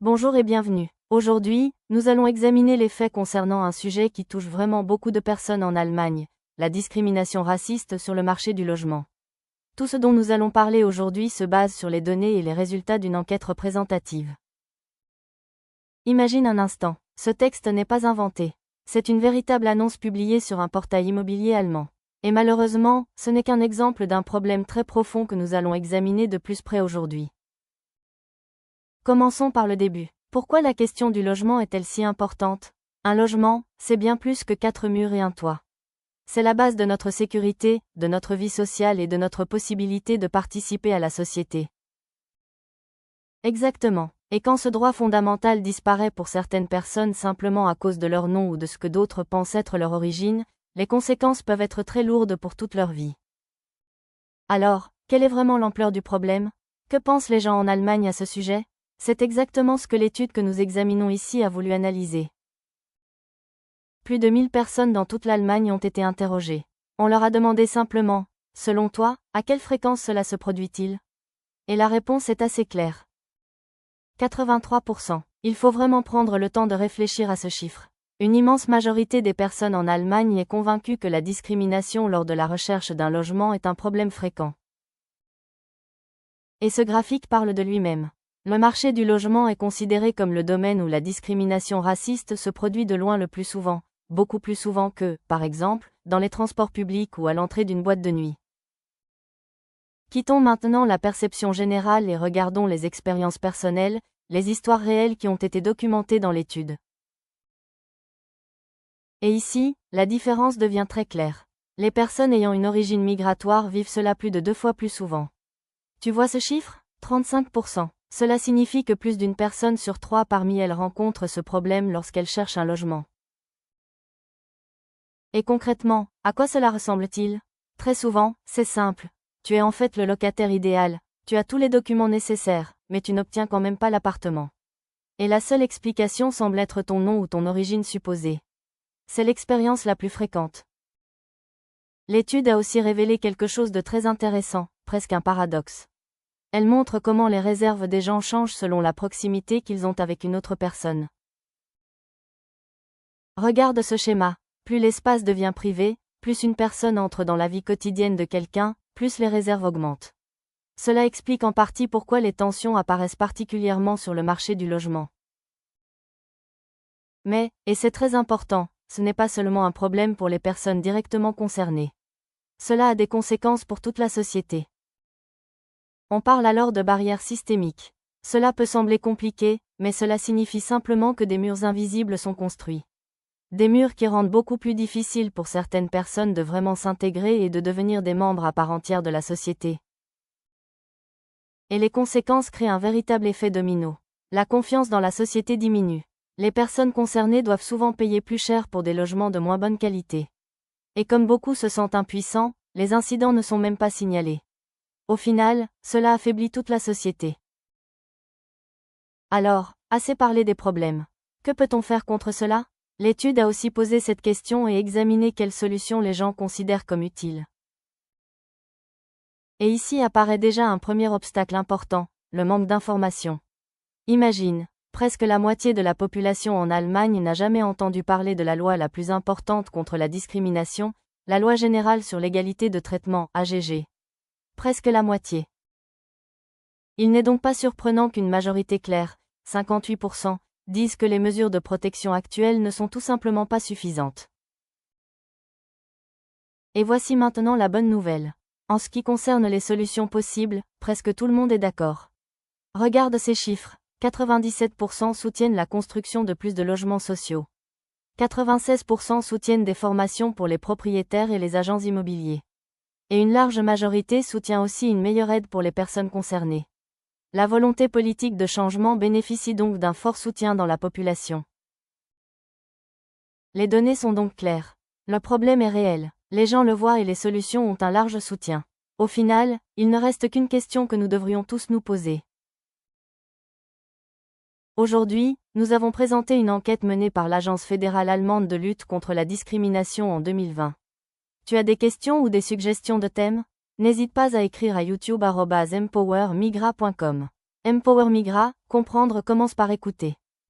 Bonjour et bienvenue. Aujourd'hui, nous allons examiner les faits concernant un sujet qui touche vraiment beaucoup de personnes en Allemagne, la discrimination raciste sur le marché du logement. Tout ce dont nous allons parler aujourd'hui se base sur les données et les résultats d'une enquête représentative. Imagine un instant, ce texte n'est pas inventé. C'est une véritable annonce publiée sur un portail immobilier allemand. Et malheureusement, ce n'est qu'un exemple d'un problème très profond que nous allons examiner de plus près aujourd'hui. Commençons par le début. Pourquoi la question du logement est-elle si importante? Un logement, c'est bien plus que 4 murs et un toit. C'est la base de notre sécurité, de notre vie sociale et de notre possibilité de participer à la société. Exactement. Et quand ce droit fondamental disparaît pour certaines personnes simplement à cause de leur nom ou de ce que d'autres pensent être leur origine, les conséquences peuvent être très lourdes pour toute leur vie. Alors, quelle est vraiment l'ampleur du problème? Que pensent les gens en Allemagne à ce sujet? C'est exactement ce que l'étude que nous examinons ici a voulu analyser. Plus de 1000 personnes dans toute l'Allemagne ont été interrogées. On leur a demandé simplement, selon toi, à quelle fréquence cela se produit-il? Et la réponse est assez claire. 83%. Il faut vraiment prendre le temps de réfléchir à ce chiffre. Une immense majorité des personnes en Allemagne est convaincue que la discrimination lors de la recherche d'un logement est un problème fréquent. Et ce graphique parle de lui-même. Le marché du logement est considéré comme le domaine où la discrimination raciste se produit de loin le plus souvent, beaucoup plus souvent que, par exemple, dans les transports publics ou à l'entrée d'une boîte de nuit. Quittons maintenant la perception générale et regardons les expériences personnelles, les histoires réelles qui ont été documentées dans l'étude. Et ici, la différence devient très claire. Les personnes ayant une origine migratoire vivent cela plus de 2 fois plus souvent. Tu vois ce chiffre? 35%. Cela signifie que plus d'une personne sur 3 parmi elles rencontre ce problème lorsqu'elle cherche un logement. Et concrètement, à quoi cela ressemble-t-il? Très souvent, c'est simple. Tu es en fait le locataire idéal, tu as tous les documents nécessaires, mais tu n'obtiens quand même pas l'appartement. Et la seule explication semble être ton nom ou ton origine supposée. C'est l'expérience la plus fréquente. L'étude a aussi révélé quelque chose de très intéressant, presque un paradoxe. Elle montre comment les réserves des gens changent selon la proximité qu'ils ont avec une autre personne. Regarde ce schéma. Plus l'espace devient privé, plus une personne entre dans la vie quotidienne de quelqu'un, plus les réserves augmentent. Cela explique en partie pourquoi les tensions apparaissent particulièrement sur le marché du logement. Mais, et c'est très important, ce n'est pas seulement un problème pour les personnes directement concernées. Cela a des conséquences pour toute la société. On parle alors de barrières systémiques. Cela peut sembler compliqué, mais cela signifie simplement que des murs invisibles sont construits. Des murs qui rendent beaucoup plus difficile pour certaines personnes de vraiment s'intégrer et de devenir des membres à part entière de la société. Et les conséquences créent un véritable effet domino. La confiance dans la société diminue. Les personnes concernées doivent souvent payer plus cher pour des logements de moins bonne qualité. Et comme beaucoup se sentent impuissants, les incidents ne sont même pas signalés. Au final, cela affaiblit toute la société. Alors, assez parlé des problèmes. Que peut-on faire contre cela? L'étude a aussi posé cette question et examiné quelles solutions les gens considèrent comme utiles. Et ici apparaît déjà un premier obstacle important, le manque d'information. Imagine, presque la moitié de la population en Allemagne n'a jamais entendu parler de la loi la plus importante contre la discrimination, la loi générale sur l'égalité de traitement, AGG. Presque la moitié. Il n'est donc pas surprenant qu'une majorité claire, 58%, disent que les mesures de protection actuelles ne sont tout simplement pas suffisantes. Et voici maintenant la bonne nouvelle. En ce qui concerne les solutions possibles, presque tout le monde est d'accord. Regarde ces chiffres, 97% soutiennent la construction de plus de logements sociaux. 96% soutiennent des formations pour les propriétaires et les agents immobiliers. Et une large majorité soutient aussi une meilleure aide pour les personnes concernées. La volonté politique de changement bénéficie donc d'un fort soutien dans la population. Les données sont donc claires. Le problème est réel, les gens le voient et les solutions ont un large soutien. Au final, il ne reste qu'une question que nous devrions tous nous poser. Aujourd'hui, nous avons présenté une enquête menée par l'Agence fédérale allemande de lutte contre la discrimination en 2020. Tu as des questions ou des suggestions de thèmes? N'hésite pas à écrire à youtube@empowermigra.com. Empower Migra, comprendre commence par écouter.